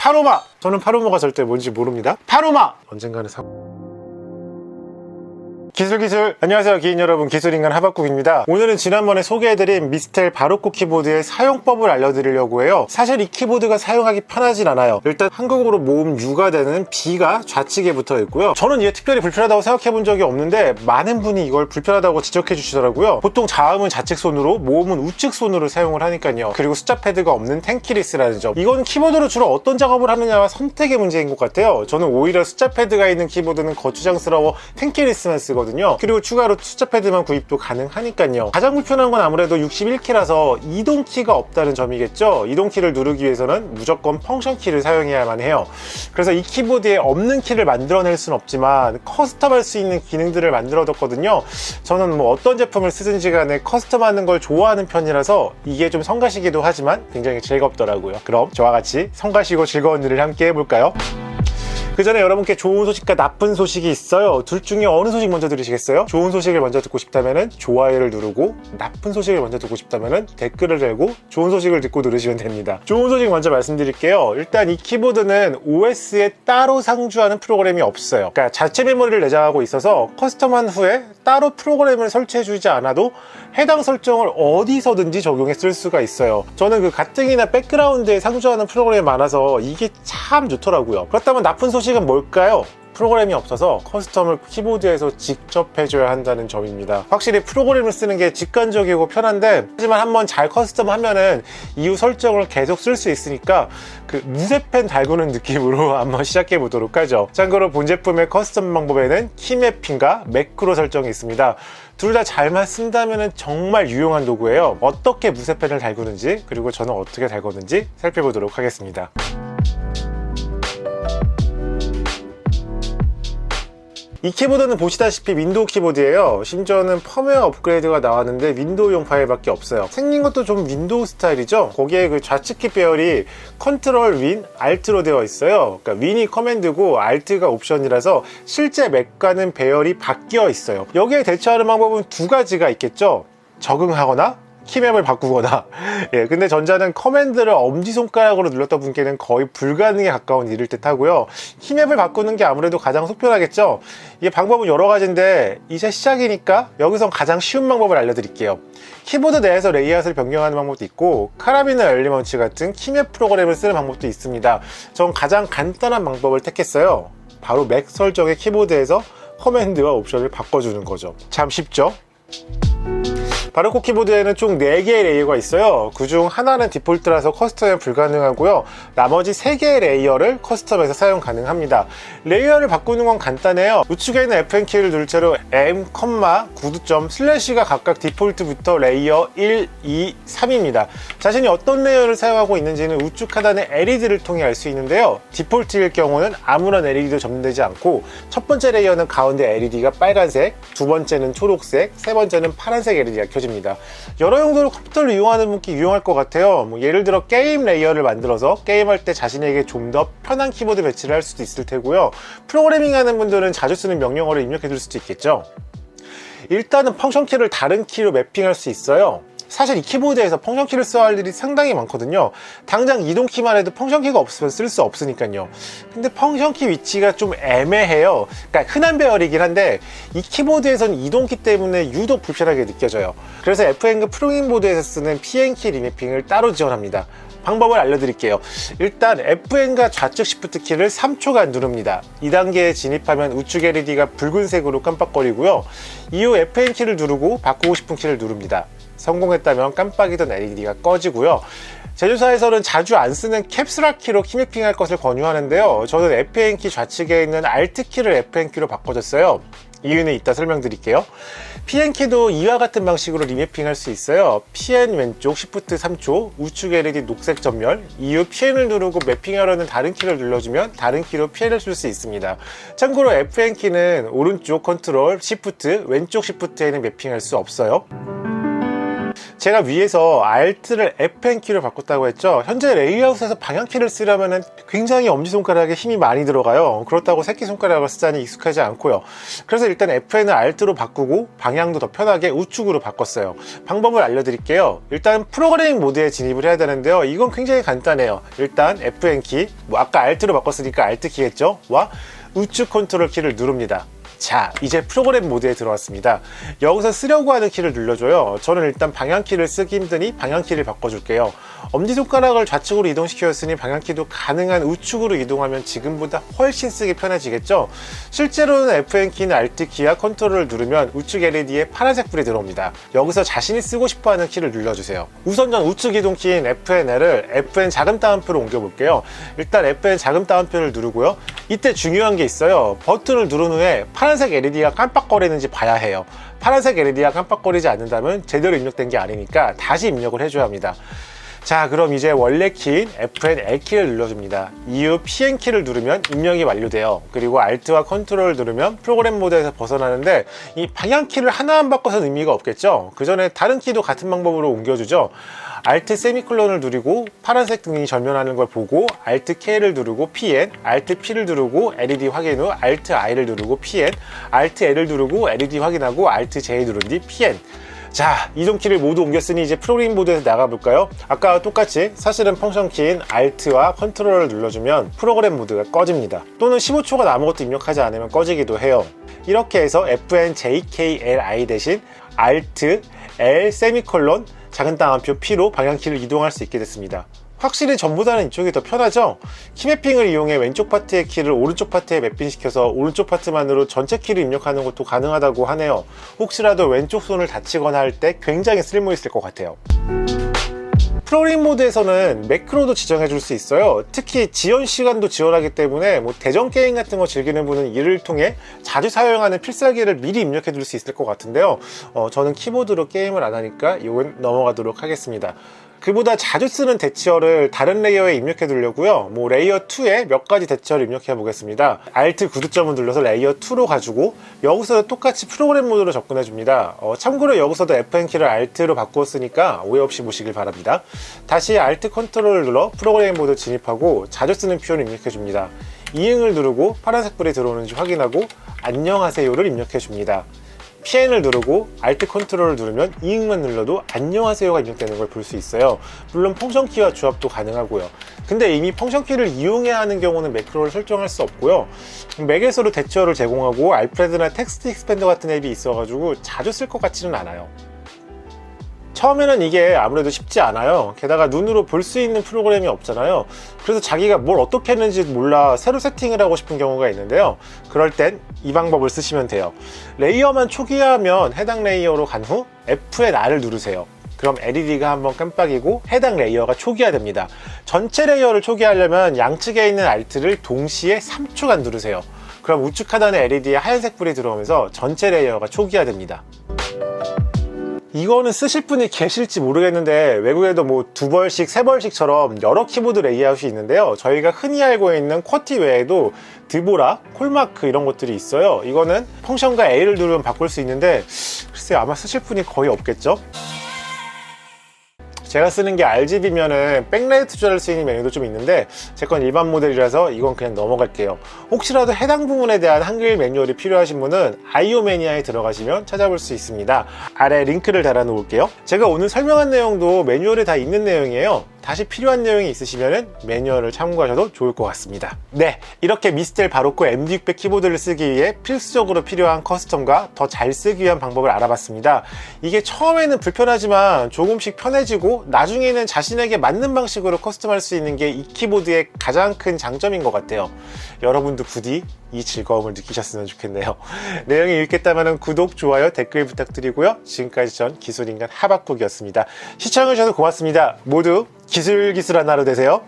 파로마! 저는 파로마가 절대 뭔지 모릅니다. 파로마! 언젠가는 기술 안녕하세요 기인 여러분, 기술인간 하박국입니다. 오늘은 지난번에 소개해드린 미스텔 바로코 키보드의 사용법을 알려드리려고 해요. 사실 이 키보드가 사용하기 편하진 않아요. 일단 한국어로 모음 U가 되는 B가 좌측에 붙어 있고요. 저는 이게 특별히 불편하다고 생각해 본 적이 없는데 많은 분이 이걸 불편하다고 지적해 주시더라고요. 보통 자음은 좌측 손으로, 모음은 우측 손으로 사용을 하니까요. 그리고 숫자 패드가 없는 텐키리스라는 점, 이건 키보드로 주로 어떤 작업을 하느냐와 선택의 문제인 것 같아요. 저는 오히려 숫자 패드가 있는 키보드는 거추장스러워 텐키리스만 쓰거든요. 그리고 추가로 숫자 패드만 구입도 가능하니까요. 가장 불편한 건 아무래도 61키라서 이동키가 없다는 점이겠죠. 이동키를 누르기 위해서는 무조건 펑션키를 사용해야만 해요. 그래서 이 키보드에 없는 키를 만들어낼 수는 없지만 커스텀할 수 있는 기능들을 만들어뒀거든요. 저는 뭐 어떤 제품을 쓰든지 간에 커스텀하는 걸 좋아하는 편이라서 이게 좀 성가시기도 하지만 굉장히 즐겁더라고요. 그럼 저와 같이 성가시고 즐거운 일을 함께 해볼까요? 그 전에 여러분께 좋은 소식과 나쁜 소식이 있어요. 둘 중에 어느 소식 먼저 들으시겠어요? 좋은 소식을 먼저 듣고 싶다면 좋아요를 누르고, 나쁜 소식을 먼저 듣고 싶다면 댓글을 달고 좋은 소식을 듣고 누르시면 됩니다. 좋은 소식 먼저 말씀드릴게요. 일단 이 키보드는 OS에 따로 상주하는 프로그램이 없어요. 그러니까 자체 메모리를 내장하고 있어서 커스텀한 후에 따로 프로그램을 설치해주지 않아도 해당 설정을 어디서든지 적용해 쓸 수가 있어요. 저는 그 가뜩이나 백그라운드에 상주하는 프로그램이 많아서 이게 참 좋더라고요. 그렇다면 나쁜 소식은 뭘까요? 프로그램이 없어서 커스텀을 키보드에서 직접 해줘야 한다는 점입니다. 확실히 프로그램을 쓰는 게 직관적이고 편한데, 하지만 한번 잘 커스텀 하면은 이후 설정을 계속 쓸 수 있으니까 그 무쇠펜 달구는 느낌으로 한번 시작해 보도록 하죠. 참고로 본 제품의 커스텀 방법에는 키맵핑과 매크로 설정이 있습니다. 둘 다 잘만 쓴다면 정말 유용한 도구예요. 어떻게 무쇠펜을 달구는지, 그리고 저는 어떻게 달궜는지 살펴보도록 하겠습니다. 이 키보드는 보시다시피 윈도우 키보드예요. 심지어는 펌웨어 업그레이드가 나왔는데 윈도우용 파일밖에 없어요. 생긴 것도 좀 윈도우 스타일이죠. 거기에 그 좌측키 배열이 컨트롤 윈, 알트로 되어 있어요. 그러니까 윈이 커맨드고 알트가 옵션이라서 실제 맥과는 배열이 바뀌어 있어요. 여기에 대처하는 방법은 두 가지가 있겠죠. 적응하거나 키맵을 바꾸거나. 예, 근데 전자는 커맨드를 엄지손가락으로 눌렀던 분께는 거의 불가능에 가까운 일일 듯 하고요. 키맵을 바꾸는 게 아무래도 가장 속편하겠죠. 이게 방법은 여러 가지인데 이제 시작이니까 여기서 가장 쉬운 방법을 알려드릴게요. 키보드 내에서 레이아웃을 변경하는 방법도 있고, 카라비너 엘리먼츠 같은 키맵 프로그램을 쓰는 방법도 있습니다. 전 가장 간단한 방법을 택했어요. 바로 맥 설정의 키보드에서 커맨드와 옵션을 바꿔주는 거죠. 참 쉽죠? 바로코 키보드에는 총 4개의 레이어가 있어요. 그중 하나는 디폴트라서 커스텀이 불가능하고요. 나머지 3개의 레이어를 커스텀에서 사용 가능합니다. 레이어를 바꾸는 건 간단해요. 우측에 있는 Fn키를 누를 채로 M, 구두점, 슬래시가 각각 디폴트부터 레이어 1, 2, 3입니다. 자신이 어떤 레이어를 사용하고 있는지는 우측 하단의 LED를 통해 알 수 있는데요. 디폴트일 경우는 아무런 LED도 접근되지 않고, 첫 번째 레이어는 가운데 LED가 빨간색, 두 번째는 초록색, 세 번째는 파란색 LED가 켜집니다. 여러 용도로 컴퓨터를 이용하는 분께 유용할 것 같아요. 예를 들어 게임 레이어를 만들어서 게임할 때 자신에게 좀 더 편한 키보드 배치를 할 수도 있을 테고요. 프로그래밍 하는 분들은 자주 쓰는 명령어를 입력해 둘 수도 있겠죠. 일단은 펑션키를 다른 키로 매핑할 수 있어요. 사실 이 키보드에서 펑션키를 써야 할 일이 상당히 많거든요. 당장 이동키만 해도 펑션키가 없으면 쓸 수 없으니까요. 근데 펑션키 위치가 좀 애매해요. 그러니까 흔한 배열이긴 한데 이 키보드에서는 이동키 때문에 유독 불편하게 느껴져요. 그래서 FN그 프로그램보드에서 쓰는 PN키 리매핑을 따로 지원합니다. 방법을 알려드릴게요. 일단 FN과 좌측 시프트 키를 3초간 누릅니다. 2단계에 진입하면 우측 LED가 붉은색으로 깜빡거리고요. 이후 FN 키를 누르고 바꾸고 싶은 키를 누릅니다. 성공했다면 깜빡이던 LED가 꺼지고요. 제조사에서는 자주 안 쓰는 캡슐락 키로 키매핑할 것을 권유하는데요. 저는 FN키 좌측에 있는 Alt키를 FN키로 바꿔줬어요. 이유는 이따 설명드릴게요. PN키도 이와 같은 방식으로 리매핑할 수 있어요. PN 왼쪽 Shift 3초, 우측 LED 녹색 전멸, 이후 PN을 누르고 매핑하려는 다른 키를 눌러주면 다른 키로 PN을 쓸 수 있습니다. 참고로 FN키는 오른쪽 컨트롤, Shift, 왼쪽 Shift에는 매핑할 수 없어요. 제가 위에서 Alt를 Fn키로 바꿨다고 했죠. 현재 레이아웃에서 방향키를 쓰려면 굉장히 엄지손가락에 힘이 많이 들어가요. 그렇다고 새끼손가락을 쓰자니 익숙하지 않고요. 그래서 일단 Fn을 Alt로 바꾸고 방향도 더 편하게 우측으로 바꿨어요. 방법을 알려드릴게요. 일단 프로그래밍 모드에 진입을 해야 되는데요. 이건 굉장히 간단해요. 일단 Fn키, 아까 Alt로 바꿨으니까 Alt키겠죠? 와 우측 컨트롤 키를 누릅니다. 자, 이제 프로그램 모드에 들어왔습니다. 여기서 쓰려고 하는 키를 눌러줘요. 저는 일단 방향키를 쓰기 힘드니 방향키를 바꿔줄게요. 엄지손가락을 좌측으로 이동시켰으니 방향키도 가능한 우측으로 이동하면 지금보다 훨씬 쓰기 편해지겠죠? 실제로는 Fn키는 Alt키와 컨트롤을 누르면 우측 LED에 파란색 불이 들어옵니다. 여기서 자신이 쓰고 싶어하는 키를 눌러주세요. 우선 전 우측 이동키인 FNL을 FN 자금 따옴표로 옮겨볼게요. 일단 FN 자금 따옴표를 누르고요. 이때 중요한 게 있어요. 버튼을 누른 후에 파란색 LED가 깜빡거리는지 봐야 해요. 파란색 LED가 깜빡거리지 않는다면 제대로 입력된 게 아니니까 다시 입력을 해줘야 합니다. 자, 그럼 이제 원래 키인 FNL키를 눌러줍니다. 이후 PN키를 누르면 입력이 완료돼요. 그리고 Alt와 컨트롤을 누르면 프로그램 모드에서 벗어나는데 이 방향키를 하나만 바꿔서는 의미가 없겠죠? 그 전에 다른 키도 같은 방법으로 옮겨주죠. Alt 세미콜론을 누르고 파란색 등이 전면하는 걸 보고 Alt K를 누르고 PN, Alt P를 누르고 LED 확인 후 Alt I를 누르고 PN, Alt L을 누르고 LED 확인하고 Alt J 누른 뒤 PN. 자, 이동키를 모두 옮겼으니 이제 프로그래밍 모드에서 나가볼까요? 아까와 똑같이 사실은 펑션 키인 Alt와 컨트롤을 눌러주면 프로그램 모드가 꺼집니다. 또는 15초간 아무것도 입력하지 않으면 꺼지기도 해요. 이렇게 해서 FNJKLI 대신 Alt L 세미콜론 작은 따옴표 P로 방향키를 이동할 수 있게 됐습니다. 확실히 전보다는 이쪽이 더 편하죠? 키매핑을 이용해 왼쪽 파트의 키를 오른쪽 파트에 매핑시켜서 오른쪽 파트만으로 전체 키를 입력하는 것도 가능하다고 하네요. 혹시라도 왼쪽 손을 다치거나 할 때 굉장히 쓸모 있을 것 같아요. 프로그래밍 모드에서는 매크로도 지정해 줄 수 있어요. 특히 지연 시간도 지원하기 때문에 대전 게임 같은 거 즐기는 분은 이를 통해 자주 사용하는 필살기를 미리 입력해 둘 수 있을 것 같은데요. 저는 키보드로 게임을 안 하니까 이건 넘어가도록 하겠습니다. 그보다 자주 쓰는 대치어를 다른 레이어에 입력해 두려고요. 레이어 2에 몇 가지 대치어를 입력해 보겠습니다. Alt 구두점을 눌러서 레이어 2로 가지고 여기서 똑같이 프로그램 모드로 접근해 줍니다. 참고로 여기서도 Fn키를 Alt로 바꾸었으니까 오해 없이 보시길 바랍니다. 다시 Alt 컨트롤을 눌러 프로그램 모드 진입하고 자주 쓰는 표현을 입력해 줍니다. 이응을 누르고 파란색 불이 들어오는지 확인하고 안녕하세요를 입력해 줍니다. PN을 누르고 Alt 컨트롤을 누르면 이응만 눌러도 안녕하세요가 입력되는 걸 볼 수 있어요. 물론 펑션 키와 조합도 가능하고요. 근데 이미 펑션 키를 이용해야 하는 경우는 매크로를 설정할 수 없고요. 맥에서도 대처를 제공하고 알프레드나 텍스트 익스펜더 같은 앱이 있어가지고 자주 쓸 것 같지는 않아요. 처음에는 이게 아무래도 쉽지 않아요. 게다가 눈으로 볼 수 있는 프로그램이 없잖아요. 그래서 자기가 뭘 어떻게 했는지 몰라 새로 세팅을 하고 싶은 경우가 있는데요. 그럴 땐 이 방법을 쓰시면 돼요. 레이어만 초기화하면 해당 레이어로 간 후 F&R을 누르세요. 그럼 LED가 한번 깜빡이고 해당 레이어가 초기화됩니다. 전체 레이어를 초기화하려면 양측에 있는 Alt를 동시에 3초간 누르세요. 그럼 우측 하단에 LED에 하얀색 불이 들어오면서 전체 레이어가 초기화됩니다. 이거는 쓰실 분이 계실지 모르겠는데 외국에도 2벌씩 3벌씩처럼 여러 키보드 레이아웃이 있는데요. 저희가 흔히 알고 있는 쿼티 외에도 드보라, 콜마크 이런 것들이 있어요. 이거는 펑션과 A를 누르면 바꿀 수 있는데 글쎄 아마 쓰실 분이 거의 없겠죠? 제가 쓰는 게 RGB면은 백라이트 조절할 수 있는 메뉴도 좀 있는데 제 건 일반 모델이라서 이건 그냥 넘어갈게요. 혹시라도 해당 부분에 대한 한글 매뉴얼이 필요하신 분은 아이오매니아에 들어가시면 찾아볼 수 있습니다. 아래 링크를 달아 놓을게요. 제가 오늘 설명한 내용도 매뉴얼에 다 있는 내용이에요. 다시 필요한 내용이 있으시면 매뉴얼을 참고하셔도 좋을 것 같습니다. 네, 이렇게 미스텔 바로코 MD600 키보드를 쓰기 위해 필수적으로 필요한 커스텀과 더 잘 쓰기 위한 방법을 알아봤습니다. 이게 처음에는 불편하지만 조금씩 편해지고 나중에는 자신에게 맞는 방식으로 커스텀할 수 있는 게 이 키보드의 가장 큰 장점인 것 같아요. 여러분도 부디 이 즐거움을 느끼셨으면 좋겠네요. 내용이 유익했다면 구독, 좋아요, 댓글 부탁드리고요. 지금까지 전 기술인간 하박국이었습니다. 시청해주셔서 고맙습니다. 모두 기술기술한 하루 되세요.